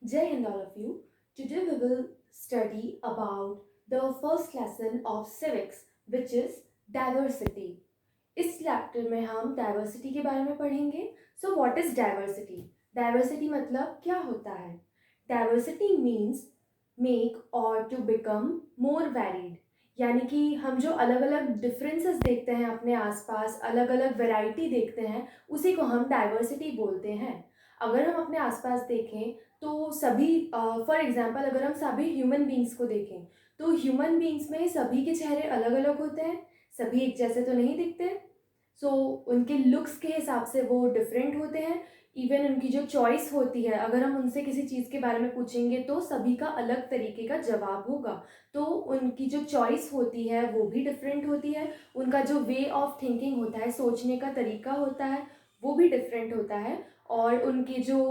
Jai Hind all of you. Today we will study about the first lesson of civics which is diversity. इस chapter में हम diversity के बारे में पढ़ेंगे. So what is diversity? Diversity मतलब क्या होता है? डाइवर्सिटी मीन्स मेक और टू बिकम मोर वैरिड. यानी कि हम जो अलग अलग डिफरेंसेस देखते हैं अपने आसपास, अलग अलग वैरायटी देखते हैं, उसी को हम डाइवर्सिटी बोलते हैं. अगर हम अपने आसपास देखें तो सभी, फॉर एग्जांपल अगर हम सभी ह्यूमन बींग्स को देखें तो ह्यूमन बींग्स में सभी के चेहरे अलग अलग होते हैं, सभी एक जैसे तो नहीं दिखते. सो उनके लुक्स के हिसाब से वो डिफरेंट होते हैं. इवन उनकी जो चॉइस होती है, अगर हम उनसे किसी चीज़ के बारे में पूछेंगे तो सभी का अलग तरीके का जवाब होगा. तो उनकी जो चॉइस होती है वो भी डिफरेंट होती है. उनका जो वे ऑफ थिंकिंग होता है, सोचने का तरीका होता है, वो भी डिफरेंट होता है. और उनके जो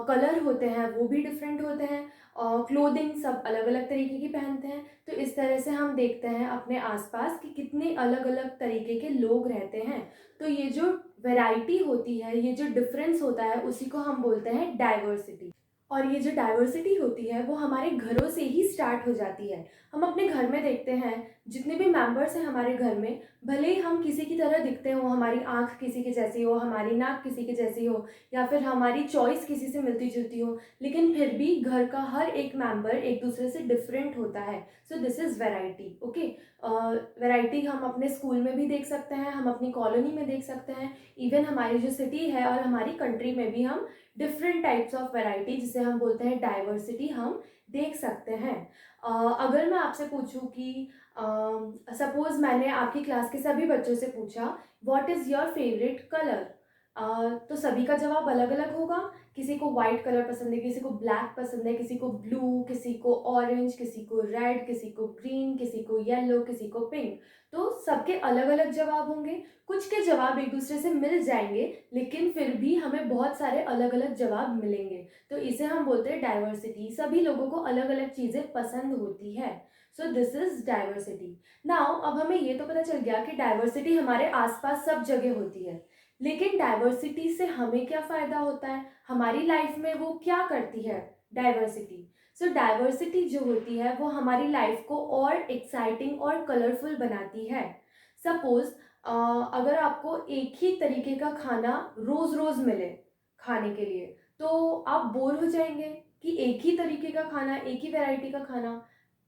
कलर होते हैं वो भी डिफरेंट होते हैं. क्लोथिंग सब अलग अलग तरीके की पहनते हैं. तो इस तरह से हम देखते हैं अपने आसपास कि कितने अलग अलग तरीके के लोग रहते हैं. तो ये जो वैरायटी होती है, ये जो डिफरेंस होता है, उसी को हम बोलते हैं डाइवर्सिटी. और ये जो डाइवर्सिटी होती है वो हमारे घरों से ही स्टार्ट हो जाती है. हम अपने घर में देखते हैं, जितने भी मेंबर्स हैं हमारे घर में, भले ही हम किसी की तरह दिखते हो, हमारी आंख किसी की जैसी हो, हमारी नाक किसी की जैसी हो, या फिर हमारी चॉइस किसी से मिलती जुलती हो, लेकिन फिर भी घर का हर एक मेंबर एक दूसरे से डिफरेंट होता है. So this is variety. Okay. Variety हम अपने स्कूल में भी देख सकते हैं, हम अपनी कॉलोनी में देख सकते हैं, इवन हमारी जो सिटी है और हमारी कंट्री में भी हम डिफरेंट टाइप्स ऑफ वैरायटी, जिसे हम बोलते हैं डाइवर्सिटी, हम देख सकते हैं. अगर मैं आपसे पूछूं कि सपोज मैंने आपकी क्लास के सभी बच्चों से पूछा what is your favourite colour, तो सभी का जवाब अलग अलग होगा. किसी को वाइट कलर पसंद है, किसी को ब्लैक पसंद है, किसी को ब्लू, किसी को ऑरेंज, किसी को रेड, किसी को ग्रीन, किसी को येलो, किसी को पिंक. तो सबके अलग अलग जवाब होंगे. कुछ के जवाब एक दूसरे से मिल जाएंगे, लेकिन फिर भी हमें बहुत सारे अलग अलग जवाब मिलेंगे. तो इसे हम बोलते हैं डाइवर्सिटी. सभी लोगों को अलग अलग चीज़ें पसंद होती है. So this is diversity. Now अब हमें ये तो पता चल गया कि डाइवर्सिटी हमारे आसपास सब जगह होती है, लेकिन डाइवर्सिटी से हमें क्या फ़ायदा होता है, हमारी लाइफ में वो क्या करती है डाइवर्सिटी. सो डाइवर्सिटी जो होती है वो हमारी लाइफ को और एक्साइटिंग और कलरफुल बनाती है. सपोज अगर आपको एक ही तरीके का खाना रोज़ रोज़ मिले खाने के लिए, तो आप बोर हो जाएंगे कि एक ही तरीके का खाना, एक ही वैरायटी का खाना,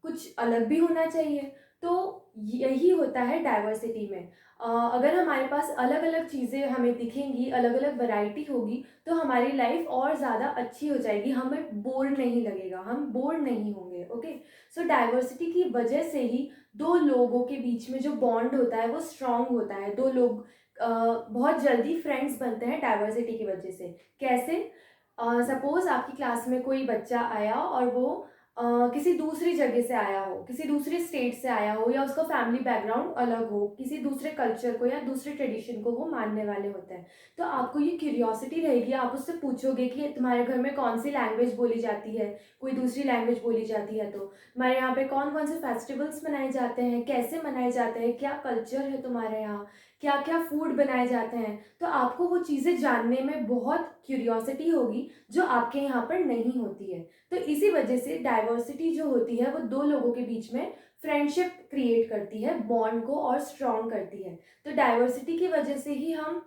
कुछ अलग भी होना चाहिए. तो यही होता है डाइवर्सिटी में. अगर हमारे पास अलग अलग चीज़ें हमें दिखेंगी, अलग अलग वैरायटी होगी, तो हमारी लाइफ और ज़्यादा अच्छी हो जाएगी, हमें बोर नहीं लगेगा, हम बोर नहीं होंगे. ओके. सो डाइवर्सिटी की वजह से ही दो लोगों के बीच में जो बॉन्ड होता है वो स्ट्रांग होता है. दो लोग बहुत जल्दी फ्रेंड्स बनते हैं डाइवर्सिटी की वजह से. कैसे? सपोज आपकी क्लास में कोई बच्चा आया और वो किसी दूसरी जगह से आया हो, किसी दूसरी स्टेट से आया हो, या उसका फैमिली बैकग्राउंड अलग हो, किसी दूसरे कल्चर को या दूसरे ट्रेडिशन को वो मानने वाले होते हैं. तो आपको ये क्यूरियोसिटी रहेगी, आप उससे पूछोगे कि तुम्हारे घर में कौन सी लैंग्वेज बोली जाती है, कोई दूसरी लैंग्वेज बोली जाती है, तो तुम्हारे यहाँ पे कौन कौन से फेस्टिवल्स मनाए जाते हैं, कैसे मनाए जाते हैं, क्या कल्चर है तुम्हारे यहाँ, क्या क्या फूड बनाए जाते हैं. तो आपको वो चीज़ें जानने में बहुत क्यूरियोसिटी होगी जो आपके यहाँ पर नहीं होती है. तो इसी वजह से डाइवर्सिटी जो होती है वो दो लोगों के बीच में फ्रेंडशिप क्रिएट करती है, बॉन्ड को और स्ट्रॉन्ग करती है. तो डाइवर्सिटी की वजह से ही हम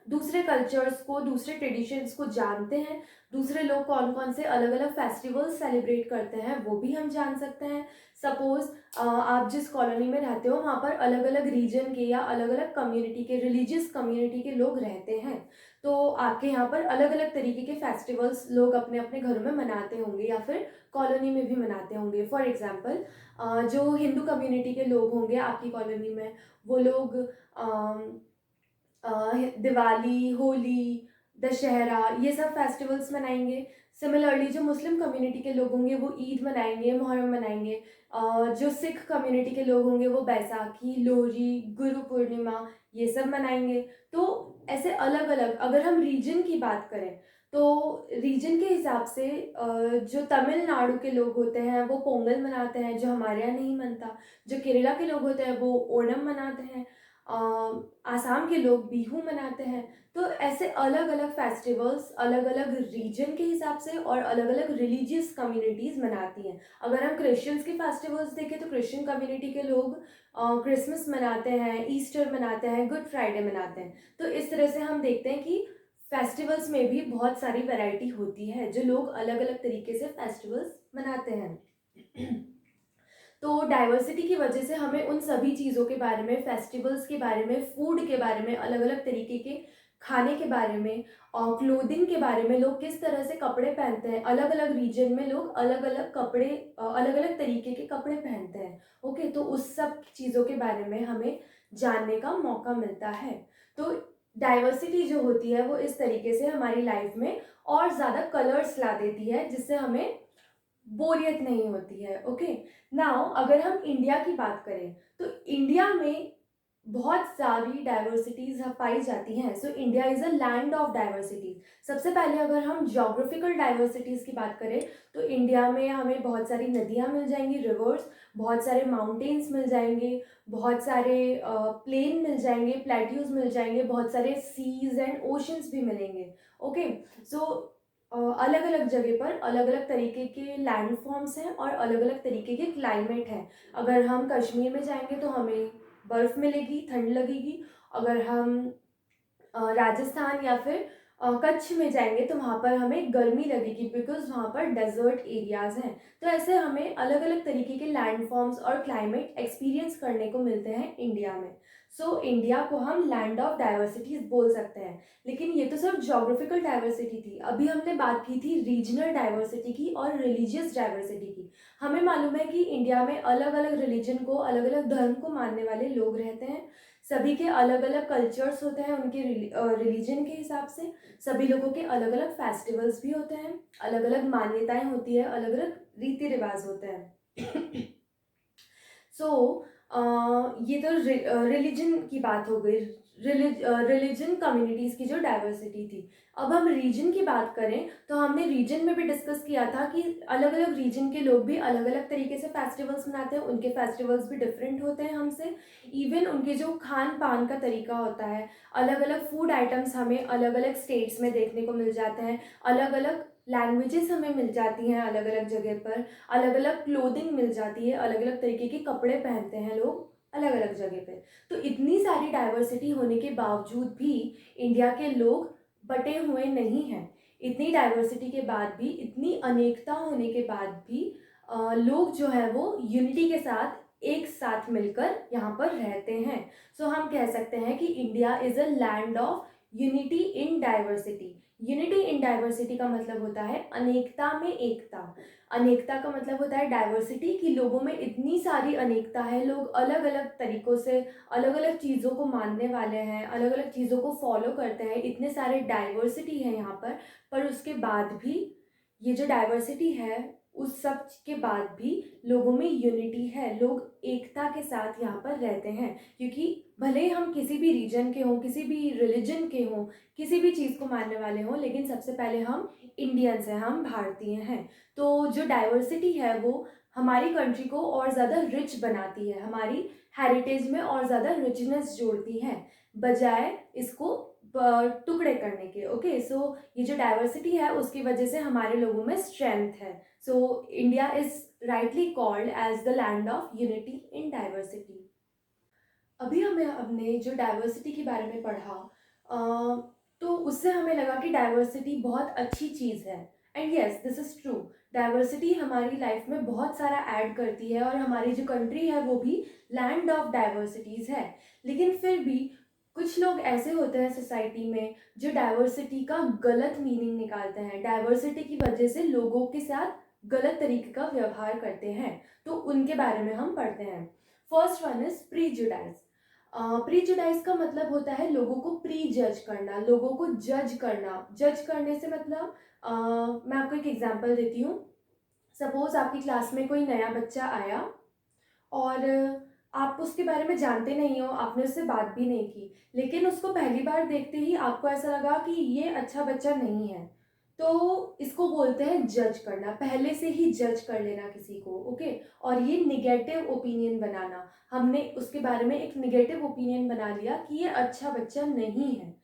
दूसरे कल्चर्स को, दूसरे ट्रेडिशंस को जानते हैं. दूसरे लोग कौन कौन से अलग अलग फेस्टिवल्स सेलिब्रेट करते हैं वो भी हम जान सकते हैं. सपोज आप जिस कॉलोनी में रहते हो वहाँ पर अलग अलग रीजन के या अलग अलग कम्युनिटी के, रिलीजियस कम्युनिटी के लोग रहते हैं. तो आपके यहाँ पर अलग अलग तरीके के फेस्टिवल्स लोग अपने अपने घरों में मनाते होंगे या फिर कॉलोनी में भी मनाते होंगे. फॉर एग्जाम्पल जो हिंदू कम्युनिटी के लोग होंगे आपकी कॉलोनी में, वो लोग दिवाली, होली, दशहरा, ये सब फेस्टिवल्स मनाएंगे. सिमिलरली जो मुस्लिम कम्युनिटी के लोग होंगे वो ईद मनाएंगे, मुहर्रम मनाएंगे. जो सिख कम्युनिटी के लोग होंगे वो बैसाखी, लोहरी, गुरु पूर्णिमा, ये सब मनाएंगे. तो ऐसे अलग अलग, अगर हम रीजन की बात करें तो रीजन के हिसाब से जो तमिलनाडु के लोग होते हैं वो पोंगल मनाते हैं, जो हमारे यहाँ नहीं मनता. जो केरला के लोग होते हैं वो ओणम मनाते हैं. आसाम के लोग बिहू मनाते हैं। तो ऐसे अलग अलग फेस्टिवल्स अलग अलग रीजन के हिसाब से और अलग अलग रिलीजियस कम्युनिटीज़ मनाती हैं। अगर हम क्रिश्चियंस के फेस्टिवल्स देखें तो क्रिश्चियन कम्युनिटी के लोग क्रिसमस मनाते हैं, ईस्टर मनाते हैं, गुड फ्राइडे मनाते हैं। तो इस तरह से हम देखते हैं कि फेस्टिवल्स में भी बहुत सारी वैरायटी होती है जो लोग अलग अलग तरीके से फेस्टिवल्स मनाते हैं। तो डाइवर्सिटी की वजह से हमें उन सभी चीज़ों के बारे में, फेस्टिवल्स के बारे में, फूड के बारे में, अलग अलग तरीके के खाने के बारे में और क्लोथिंग के बारे में, लोग किस तरह से कपड़े पहनते हैं, अलग अलग रीजन में लोग अलग अलग कपड़े, अलग अलग तरीके के कपड़े पहनते हैं। ओके, तो उस सब चीज़ों के बारे में हमें जानने का मौका मिलता है। तो डाइवर्सिटी जो होती है वो इस तरीके से हमारी लाइफ में और ज़्यादा कलर्स ला देती है, जिससे हमें बोरियत नहीं होती है। ओके, नाउ अगर हम इंडिया की बात करें तो इंडिया में बहुत सारी डाइवर्सिटीज़ पाई जाती हैं। So India is a land of diversities. सबसे पहले अगर हम जोग्राफिकल डाइवर्सिटीज़ की बात करें तो इंडिया में हमें बहुत सारी नदियाँ मिल जाएंगी, रिवर्स, बहुत सारे माउंटेन्स मिल जाएंगे, बहुत सारे प्लेन मिल जाएंगे, प्लेट्यूज मिल जाएंगे, बहुत सारे सीज एंड ओशंस भी मिलेंगे। ओके, सो अलग अलग जगह पर अलग अलग तरीके के लैंड फॉर्म्स हैं और अलग अलग तरीके के क्लाइमेट हैं। अगर हम कश्मीर में जाएंगे तो हमें बर्फ़ मिलेगी, ठंड लगेगी। अगर हम राजस्थान या फिर कच्छ में जाएंगे तो वहाँ पर हमें गर्मी लगेगी, बिकॉज वहाँ पर डेजर्ट एरियाज़ हैं। तो ऐसे हमें अलग अलग तरीके के लैंड फॉर्म्स और क्लाइमेट एक्सपीरियंस करने को मिलते हैं इंडिया में। सो इंडिया को हम लैंड ऑफ डाइवर्सिटीज बोल सकते हैं। लेकिन ये तो सिर्फ जोग्राफिकल डाइवर्सिटी थी। अभी हमने बात की थी रीजनल डाइवर्सिटी की और रिलीजियस डाइवर्सिटी की। हमें मालूम है कि इंडिया में अलग अलग रिलीजन को, अलग अलग धर्म को मानने वाले लोग रहते हैं। सभी के अलग अलग कल्चर्स होते हैं उनके रिलीजन के हिसाब से। सभी लोगों के अलग अलग फेस्टिवल्स भी होते हैं, अलग अलग मान्यताएं होती है, अलग अलग रीति रिवाज होते हैं। सो ये तो रिलीजन की बात हो गई, रिलीजन कम्युनिटीज़ की जो डाइवर्सिटी थी। अब हम रीजन की बात करें तो हमने रीजन में भी डिस्कस किया था कि अलग अलग रीजन के लोग भी अलग अलग तरीके से फेस्टिवल्स मनाते हैं, उनके फेस्टिवल्स भी डिफरेंट होते हैं हमसे। इवन उनके जो खान पान का तरीका होता है, अलग अलग फूड आइटम्स हमें अलग अलग स्टेट्स में देखने को मिल जाते हैं, अलग अलग लैंग्वेजेस हमें मिल जाती हैं अलग अलग जगह पर, अलग अलग क्लोथिंग मिल जाती है, अलग अलग तरीके के कपड़े पहनते हैं लोग अलग अलग जगह पे। तो इतनी सारी डाइवर्सिटी होने के बावजूद भी इंडिया के लोग बटे हुए नहीं हैं। इतनी डाइवर्सिटी के बाद भी, इतनी अनेकता होने के बाद भी लोग जो है वो यूनिटी के साथ एक साथ मिलकर यहाँ पर रहते हैं। सो हम कह सकते हैं कि India is a land of unity in diversity. Unity in diversity का मतलब होता है अनेकता में एकता। अनेकता का मतलब होता है डाइवर्सिटी, कि लोगों में इतनी सारी अनेकता है, लोग अलग अलग तरीक़ों से अलग अलग चीज़ों को मानने वाले हैं, अलग अलग चीज़ों को फॉलो करते हैं, इतने सारे डाइवर्सिटी है यहाँ पर उसके बाद भी ये जो डाइवर्सिटी है उस सब के बाद भी लोगों में यूनिटी है, लोग एकता के साथ यहाँ पर रहते हैं। क्योंकि भले ही हम किसी भी रीजन के हों, किसी भी रिलीजन के हों, किसी भी चीज़ को मानने वाले हों, लेकिन सबसे पहले हम इंडियंस हैं, हम भारतीय हैं। तो जो डाइवर्सिटी है वो हमारी कंट्री को और ज़्यादा रिच बनाती है, हमारी हेरिटेज में और ज़्यादा रिचनेस जोड़ती है, बजाय इसको टुकड़े करने के। ओके, सो ये जो डाइवर्सिटी है उसकी वजह से हमारे लोगों में स्ट्रेंथ है। So India is rightly called as the land of unity in diversity. अभी हमने जो डाइवर्सिटी के बारे में पढ़ा, तो उससे हमें लगा कि डाइवर्सिटी बहुत अच्छी चीज़ है। And yes, this is true. Diversity हमारी लाइफ में बहुत सारा ऐड करती है और हमारी जो कंट्री है वो भी लैंड ऑफ डाइवर्सिटीज़ है। लेकिन फिर भी कुछ लोग ऐसे होते हैं सोसाइटी में जो डाइवर्सिटी का गलत मीनिंग निकालते हैं, डाइवर्सिटी की वजह से लोगों के साथ गलत तरीके का व्यवहार करते हैं। तो उनके बारे में हम पढ़ते हैं। First one is prejudice. Prejudice का मतलब होता है लोगों को प्री जज करना, लोगों को जज करना। जज करने से मतलब मैं आपको एक एग्जांपल देती हूँ। सपोज आपकी क्लास में कोई नया बच्चा आया और आप उसके बारे में जानते नहीं हो, आपने उससे बात भी नहीं की, लेकिन उसको पहली बार देखते ही आपको ऐसा लगा कि ये अच्छा बच्चा नहीं है। तो इसको बोलते हैं जज करना, पहले से ही जज कर लेना किसी को, ओके। और ये निगेटिव ओपिनियन बनाना, हमने उसके बारे में एक निगेटिव ओपिनियन बना लिया कि ये अच्छा बच्चा नहीं है।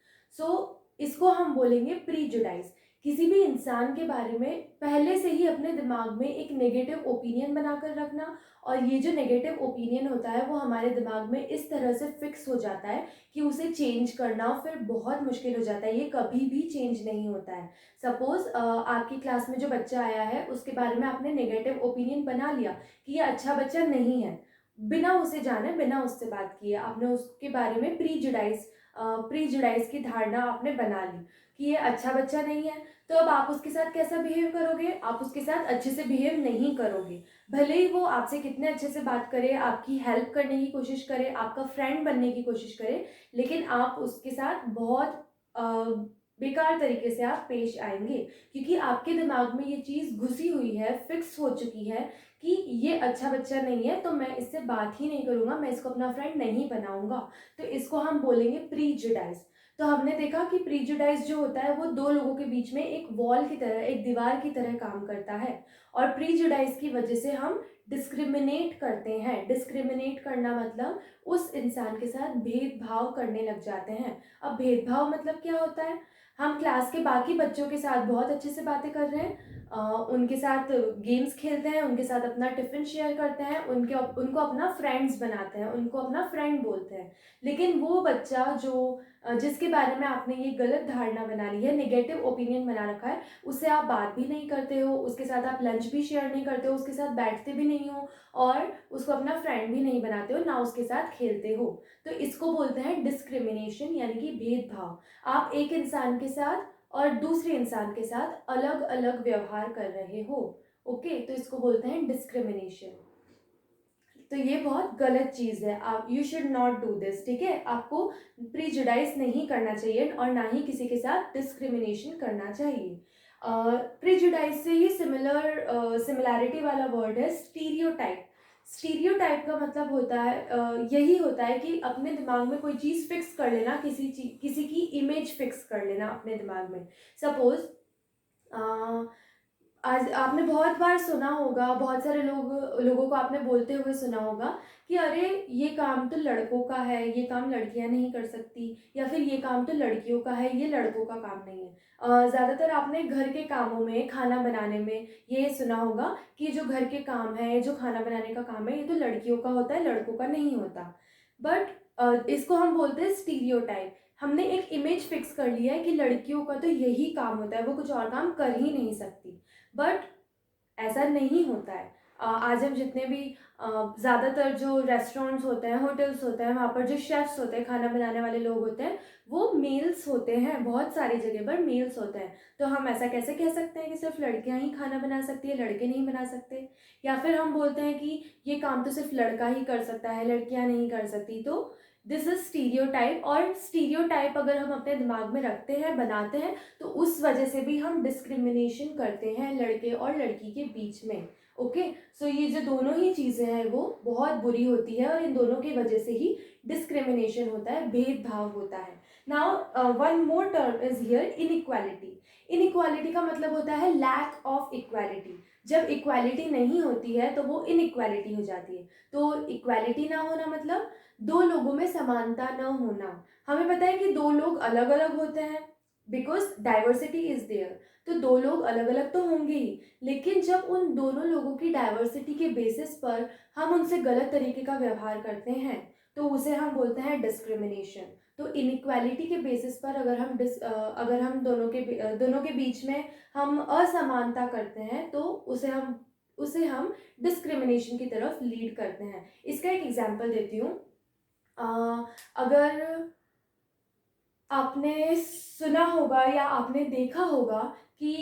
इसको हम बोलेंगे प्रीजुडाइज। किसी भी इंसान के बारे में पहले से ही अपने दिमाग में एक नेगेटिव ओपिनियन बनाकर रखना, और ये जो नेगेटिव ओपिनियन होता है वो हमारे दिमाग में इस तरह से फिक्स हो जाता है कि उसे चेंज करना फिर बहुत मुश्किल हो जाता है, ये कभी भी चेंज नहीं होता है। सपोज आपकी क्लास में जो बच्चा आया है उसके बारे में आपने नेगेटिव ओपिनियन बना लिया कि ये अच्छा बच्चा नहीं है, बिना उसे जाने, बिना उससे बात किए आपने उसके बारे में प्रीजुडाइज की धारणा आपने बना ली कि ये अच्छा बच्चा नहीं है। तो अब आप उसके साथ कैसा बिहेव करोगे? आप उसके साथ अच्छे से बिहेव नहीं करोगे। भले ही वो आपसे कितने अच्छे से बात करे, आपकी हेल्प करने की कोशिश करे, आपका फ्रेंड बनने की कोशिश करे, लेकिन आप उसके साथ बहुत बेकार तरीके से आप पेश आएंगे, क्योंकि आपके दिमाग में ये चीज़ घुसी हुई है, फिक्स हो चुकी है कि ये अच्छा बच्चा नहीं है, तो मैं इससे बात ही नहीं करूँगा, मैं इसको अपना फ्रेंड नहीं बनाऊंगा। तो इसको हम बोलेंगे प्रीजुडाइज। तो हमने देखा कि प्रीजुडाइज जो होता है वो दो लोगों के बीच में एक वॉल की तरह, एक दीवार की तरह काम करता है, और प्रीजुडाइज की वजह से हम डिस्क्रिमिनेट करते हैं। डिस्क्रिमिनेट करना मतलब उस इंसान के साथ भेदभाव करने लग जाते हैं। अब भेदभाव मतलब क्या होता है? हम क्लास के बाकी बच्चों के साथ बहुत अच्छे से बातें कर रहे हैं, उनके साथ गेम्स खेलते हैं, उनके साथ अपना टिफ़िन शेयर करते हैं, उनको अपना फ्रेंड्स बनाते हैं, उनको अपना फ्रेंड बोलते हैं। लेकिन वो बच्चा जिसके बारे में आपने ये गलत धारणा बना ली है, नेगेटिव ओपिनियन बना रखा है, उससे आप बात भी नहीं करते हो, उसके साथ आप लंच भी शेयर नहीं करते हो, उसके साथ बैठते भी नहीं हो, और उसको अपना फ्रेंड भी नहीं बनाते हो, ना उसके साथ खेलते हो। तो इसको बोलते हैं डिस्क्रिमिनेशन, यानी कि भेदभाव। आप एक इंसान के साथ और दूसरे इंसान के साथ अलग अलग व्यवहार कर रहे हो, ओके। तो इसको बोलते हैं डिस्क्रिमिनेशन। तो ये बहुत गलत चीज़ है, आप you should not do this, ठीक है। आपको प्रीजुडाइज नहीं करना चाहिए और ना ही किसी के साथ डिस्क्रिमिनेशन करना चाहिए। प्रीजुडाइज से ही सिमिलैरिटी वाला वर्ड है स्टीरियोटाइप। स्टीरियोटाइप का मतलब होता है यही होता है कि अपने दिमाग में कोई चीज़ फिक्स कर लेना, किसी की इमेज फिक्स कर लेना अपने दिमाग में। सपोज आज आपने बहुत बार सुना होगा, बहुत सारे लोगों को आपने बोलते हुए सुना होगा कि अरे ये काम तो लड़कों का है, ये काम लड़कियां नहीं कर सकती, या फिर ये काम तो लड़कियों का है, ये लड़कों का काम नहीं है। ज़्यादातर आपने घर के कामों में, खाना बनाने में ये सुना होगा कि जो घर के काम है, जो खाना बनाने का काम है, ये तो लड़कियों का होता है, लड़कों का नहीं होता। बट इसको हम बोलते हैं स्टीरियोटाइप। हमने एक इमेज फिक्स कर लिया है कि लड़कियों का तो यही काम होता है, वो कुछ और काम कर ही नहीं सकती। बट ऐसा नहीं होता है। आज हम जितने भी ज़्यादातर जो रेस्टोरेंट्स होते हैं, होटल्स होते हैं, वहाँ पर जो शेफ्स होते हैं, खाना बनाने वाले लोग होते हैं, वो मेल्स होते हैं। बहुत सारी जगह पर मेल्स होते हैं। तो हम ऐसा कैसे कह सकते हैं कि सिर्फ लड़कियाँ ही खाना बना सकती है, लड़के नहीं बना सकते? या फिर हम बोलते हैं कि ये काम तो सिर्फ लड़का ही कर सकता है, लड़कियाँ नहीं कर सकती। तो दिस इज स्टीरियोटाइप, और स्टीरियोटाइप अगर हम अपने दिमाग में रखते हैं, बनाते हैं, तो उस वजह से भी हम डिस्क्रिमिनेशन करते हैं लड़के और लड़की के बीच में, ओके। सो ये जो दोनों ही चीज़ें हैं वो बहुत बुरी होती है, और इन दोनों की वजह से ही डिस्क्रिमिनेशन होता है, भेदभाव होता है। Now one more term is here, inequality. Inequality का मतलब होता है लैक ऑफ इक्वालिटी। जब इक्वालिटी नहीं होती है तो वो इनइक्वालिटी हो जाती है। तो इक्वालिटी ना होना मतलब दो लोगों में समानता न होना। हमें पता है कि दो लोग अलग अलग होते हैं, बिकॉज डाइवर्सिटी इज देयर। तो दो लोग अलग अलग तो होंगे ही, लेकिन जब उन दोनों लोगों की डाइवर्सिटी के बेसिस पर हम उनसे गलत तरीके का व्यवहार करते हैं, तो उसे हम बोलते हैं डिस्क्रिमिनेशन। तो इनइक्वालिटी के बेसिस पर अगर हम दोनों के बीच में हम असमानता करते हैं, तो उसे हम डिस्क्रिमिनेशन की तरफ लीड करते हैं। इसका एक एग्जांपल देती हूँ। अगर आपने सुना होगा या आपने देखा होगा कि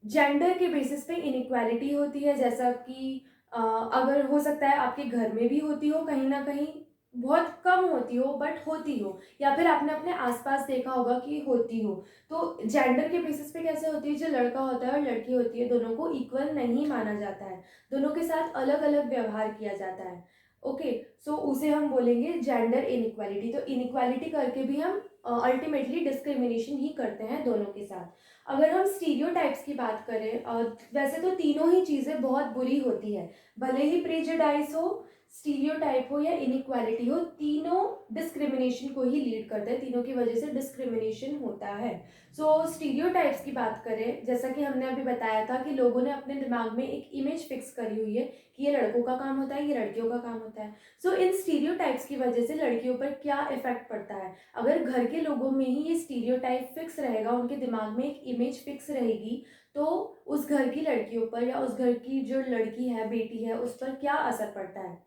जेंडर के बेसिस पे इनइक्वालिटी होती है, जैसा कि अगर हो सकता है आपके घर में भी होती हो, कहीं ना कहीं बहुत कम होती हो बट होती हो, या फिर आपने अपने आसपास देखा होगा कि होती हो। तो जेंडर के बेसिस पे कैसे होती है? जो लड़का होता है और लड़की होती है, दोनों को इक्वल नहीं माना जाता है, दोनों के साथ अलग अलग व्यवहार किया जाता है, ओके। सो उसे हम बोलेंगे जेंडर इनइक्वालिटी। तो इनइक्वालिटी करके भी हम अल्टीमेटली डिस्क्रिमिनेशन ही करते हैं दोनों के साथ। अगर हम स्टीरियोटाइप्स की बात करें, वैसे तो तीनों ही चीज़ें बहुत बुरी होती है, भले ही प्रेजुडाइज हो, स्टीरियोटाइप हो या इनइक्वालिटी हो, तीनों डिस्क्रिमिनेशन को ही लीड करते हैं, तीनों की वजह से डिस्क्रिमिनेशन होता है। सो स्टीरियोटाइप्स की बात करें, जैसा कि हमने अभी बताया था कि लोगों ने अपने दिमाग में एक इमेज फिक्स करी हुई है कि ये लड़कों का काम होता है, ये लड़कियों का काम होता है। सो इन स्टीरियोटाइप्स की वजह से लड़कियों पर क्या इफेक्ट पड़ता है? अगर घर के लोगों में ही ये स्टीरियोटाइप फिक्स रहेगा, उनके दिमाग में एक इमेज फिक्स रहेगी, तो उस घर की लड़कियों पर या उस घर की जो लड़की है, बेटी है, उस पर क्या असर पड़ता है?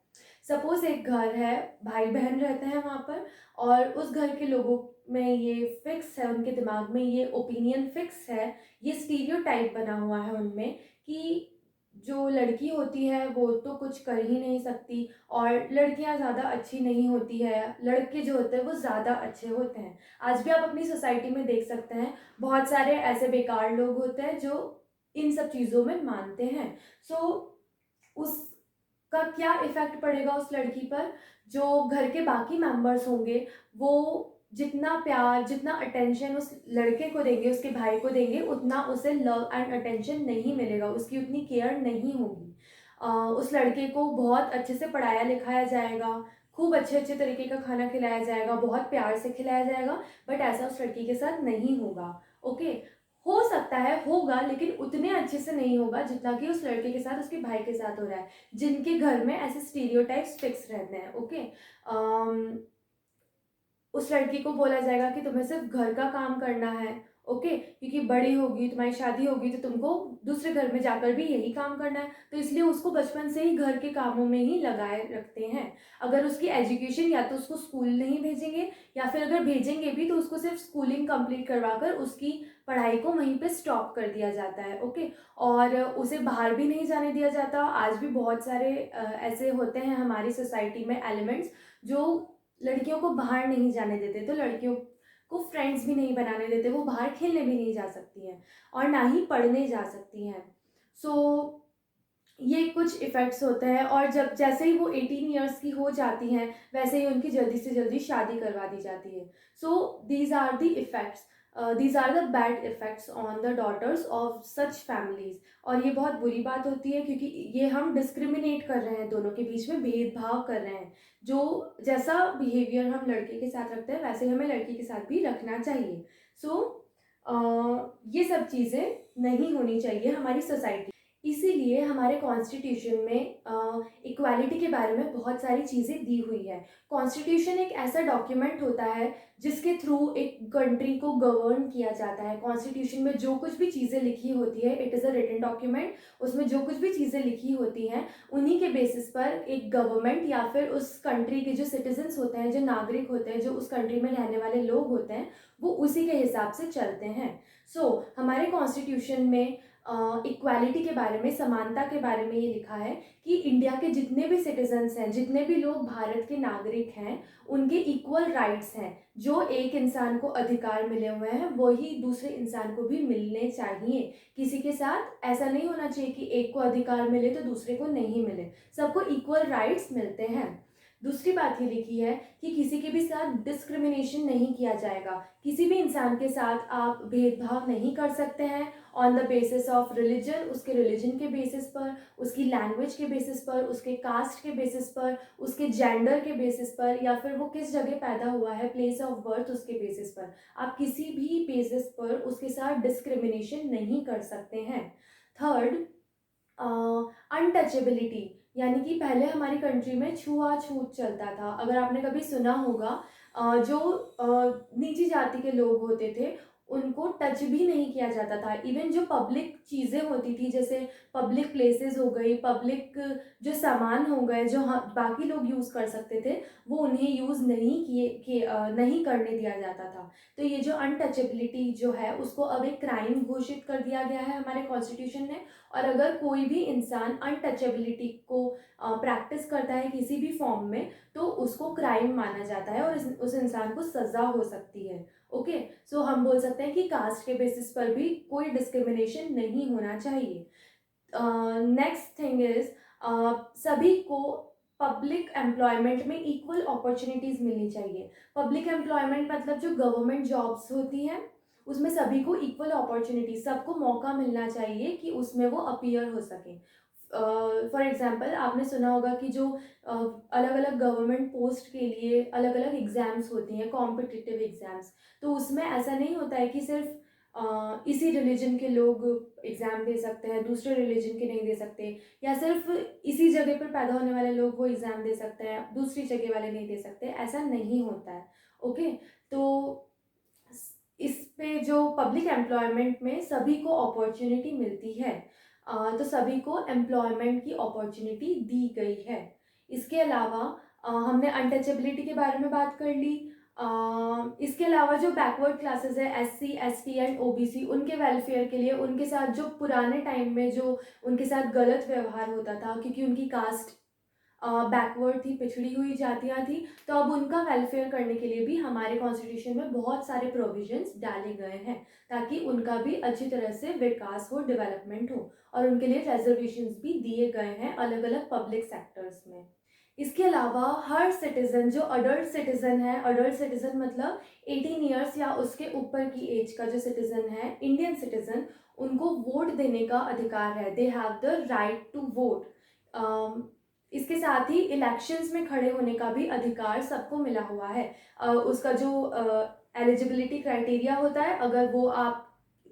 सपोज एक घर है, भाई बहन रहते हैं वहाँ पर, और उस घर के लोगों में ये फिक्स है, उनके दिमाग में ये ओपिनियन फिक्स है, ये स्टीरियोटाइप बना हुआ है उनमें कि जो लड़की होती है वो तो कुछ कर ही नहीं सकती, और लड़कियां ज़्यादा अच्छी नहीं होती है, लड़के जो होते हैं वो ज़्यादा अच्छे होते हैं। आज भी आप अपनी सोसाइटी में देख सकते हैं, बहुत सारे ऐसे बेकार लोग होते हैं जो इन सब चीज़ों में मानते हैं। सो उसका क्या इफेक्ट पड़ेगा उस लड़की पर? जो घर के बाकी मेंबर्स होंगे, वो जितना प्यार, जितना अटेंशन उस लड़के को देंगे, उसके भाई को देंगे, उतना उसे लव एंड अटेंशन नहीं मिलेगा, उसकी उतनी केयर नहीं होगी। उस लड़के को बहुत अच्छे से पढ़ाया लिखाया जाएगा, खूब अच्छे अच्छे तरीके का खाना खिलाया जाएगा, बहुत प्यार से खिलाया जाएगा, बट ऐसा उस लड़की के साथ नहीं होगा। ओके, हो सकता है होगा, लेकिन उतने अच्छे से नहीं होगा जितना कि उस लड़के के साथ उसके भाई के साथ हो रहा है, जिनके घर में ऐसे स्टीरियोटाइप्स फिक्स रहते हैं। ओके, उस लड़की को बोला जाएगा कि तुम्हें सिर्फ घर का काम करना है, ओके, क्योंकि बड़ी होगी, तुम्हारी शादी होगी, तो तुमको दूसरे घर में जाकर भी यही काम करना है, तो इसलिए उसको बचपन से ही घर के कामों में ही लगाए रखते हैं। अगर उसकी एजुकेशन, या तो उसको स्कूल नहीं भेजेंगे, या फिर अगर भेजेंगे भी तो उसको सिर्फ स्कूलिंग कंप्लीट करवाकर उसकी पढ़ाई को वहीं पे स्टॉप कर दिया जाता है। ओके, और उसे बाहर भी नहीं जाने दिया जाता। आज भी बहुत सारे ऐसे होते हैं हमारी सोसाइटी में एलिमेंट्स जो लड़कियों को बाहर नहीं जाने देते, तो लड़कियों को फ्रेंड्स भी नहीं बनाने देते, वो बाहर खेलने भी नहीं जा सकती हैं और ना ही पढ़ने जा सकती हैं। सो ये कुछ इफ़ेक्ट्स होते हैं, और जब जैसे ही वो 18 ईयर्स की हो जाती हैं, वैसे ही उनकी जल्दी से जल्दी शादी करवा दी जाती है। So these are the effects, these are the bad effects on the daughters of such families. और ये बहुत बुरी बात होती है, क्योंकि ये हम डिस्क्रिमिनेट कर रहे हैं, दोनों के बीच में भेदभाव कर रहे हैं। जो जैसा बिहेवियर हम लड़के के साथ रखते हैं, वैसे हमें लड़की के साथ भी रखना चाहिए। सो ये सब चीज़ें नहीं होनी चाहिए हमारी सोसाइटी। इसीलिए हमारे कॉन्स्टिट्यूशन में इक्वालिटी के बारे में बहुत सारी चीज़ें दी हुई है। कॉन्स्टिट्यूशन एक ऐसा डॉक्यूमेंट होता है जिसके थ्रू एक कंट्री को गवर्न किया जाता है। कॉन्स्टिट्यूशन में जो कुछ भी चीज़ें लिखी होती है, it is a written document. उसमें जो कुछ भी चीज़ें लिखी होती हैं, उन्हीं के बेसिस पर एक गवर्नमेंट या फिर उस कंट्री के जो सिटीजन्स होते हैं, जो नागरिक होते हैं, जो उस कंट्री में रहने वाले लोग होते हैं, वो उसी के हिसाब से चलते हैं। हमारे कॉन्स्टिट्यूशन में इक्वालिटी के बारे में, समानता के बारे में ये लिखा है कि इंडिया के जितने भी सिटीजन्स हैं, जितने भी लोग भारत के नागरिक हैं, उनके इक्वल राइट्स हैं। जो एक इंसान को अधिकार मिले हुए हैं, वही दूसरे इंसान को भी मिलने चाहिए। किसी के साथ ऐसा नहीं होना चाहिए कि एक को अधिकार मिले तो दूसरे को नहीं मिले, सबको इक्वल राइट्स मिलते हैं। दूसरी बात ये लिखी है कि किसी के भी साथ डिस्क्रिमिनेशन नहीं किया जाएगा। किसी भी इंसान के साथ आप भेदभाव नहीं कर सकते हैं on the basis of religion, उसके रिलीजन के बेसिस पर, उसकी लैंग्वेज के बेसिस पर, उसके कास्ट के बेसिस पर, उसके जेंडर के बेसिस पर, या फिर वो किस जगह पैदा हुआ है, प्लेस ऑफ बर्थ, उसके बेसिस पर। आप किसी भी बेसिस पर उसके साथ डिस्क्रिमिनेशन नहीं कर सकते हैं। थर्ड, अनटचेबिलिटी, यानी कि पहले हमारी कंट्री में छुआछूत चलता था। अगर आपने कभी सुना होगा, जो नीची जाति के लोग होते थे, उनको टच भी नहीं किया जाता था। इवन जो पब्लिक चीज़ें होती थी, जैसे पब्लिक प्लेसेस हो गई, पब्लिक जो सामान हो गए, जो बाकी लोग यूज़ कर सकते थे, वो उन्हें यूज़ नहीं करने दिया जाता था। तो ये जो अनटचेबिलिटी जो है, उसको अब एक क्राइम घोषित कर दिया गया है हमारे कॉन्स्टिट्यूशन ने। और अगर कोई भी इंसान अनटचेबिलिटी को प्रैक्टिस करता है किसी भी फॉर्म में, तो उसको क्राइम माना जाता है और उस इंसान को सज़ा हो सकती है। ओके, सो हम बोल सकते हैं कि कास्ट के बेसिस पर भी कोई डिस्क्रिमिनेशन नहीं होना चाहिए। नेक्स्ट थिंग इज, सभी को पब्लिक एम्प्लॉयमेंट में इक्वल अपॉर्चुनिटीज़ मिलनी चाहिए। पब्लिक एम्प्लॉयमेंट मतलब जो गवर्नमेंट जॉब्स होती हैं, उसमें सभी को इक्वल अपॉर्चुनिटी, सबको मौका मिलना चाहिए कि उसमें वो अपीयर हो सकें। फॉर एग्जांपल आपने सुना होगा कि जो अलग अलग गवर्नमेंट पोस्ट के लिए अलग अलग एग्ज़ाम्स होती हैं, कॉम्पिटिटिव एग्ज़ाम्स, तो उसमें ऐसा नहीं होता है कि सिर्फ इसी रिलीजन के लोग एग्ज़ाम दे सकते हैं, दूसरे रिलीजन के नहीं दे सकते, या सिर्फ इसी जगह पर पैदा होने वाले लोग वो एग्ज़ाम दे सकते हैं, दूसरी जगह वाले नहीं दे सकते, ऐसा नहीं होता है। ओके, तो इस पे जो पब्लिक एम्प्लॉयमेंट में सभी को अपॉर्चुनिटी मिलती है, तो सभी को एम्प्लॉयमेंट की अपॉर्चुनिटी दी गई है। इसके अलावा हमने अनटचेबिलिटी के बारे में बात कर ली। इसके अलावा जो बैकवर्ड क्लासेस है, एससी, एसटी एंड ओबीसी, उनके वेलफेयर के लिए उनके साथ जो पुराने टाइम में जो उनके साथ गलत व्यवहार होता था, क्योंकि उनकी कास्ट बैकवर्ड थी, पिछड़ी हुई जातियाँ थी, तो अब उनका वेलफेयर करने के लिए भी हमारे कॉन्स्टिट्यूशन में बहुत सारे प्रोविजंस डाले गए हैं, ताकि उनका भी अच्छी तरह से विकास हो, डेवलपमेंट हो, और उनके लिए रिजर्वेशंस भी दिए गए हैं अलग अलग पब्लिक सेक्टर्स में। इसके अलावा हर सिटीज़न, जो अडल्ट सिटीज़न है, अडल्ट सिटीज़न मतलब 18 ईयर्स या उसके ऊपर की एज का जो सिटीज़न है, इंडियन सिटीज़न, उनको वोट देने का अधिकार है। They have the right to vote. इसके साथ ही इलेक्शंस में खड़े होने का भी अधिकार सबको मिला हुआ है। उसका जो एलिजिबिलिटी क्राइटेरिया होता है, अगर वो आप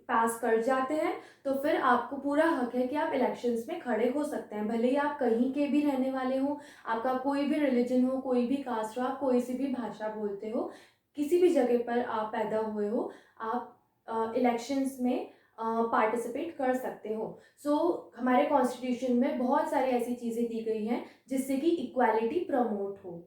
पास कर जाते हैं तो फिर आपको पूरा हक है कि आप इलेक्शंस में खड़े हो सकते हैं, भले ही आप कहीं के भी रहने वाले हो, आपका कोई भी रिलीजन हो, कोई भी कास्ट हो, आप कोई सी भी भाषा बोलते हो, किसी भी जगह पर आप पैदा हुए हो, आप इलेक्शंस में पार्टिसिपेट कर सकते हो। सो हमारे कॉन्स्टिट्यूशन में बहुत सारी ऐसी चीज़ें दी गई हैं जिससे कि इक्वालिटी प्रमोट हो।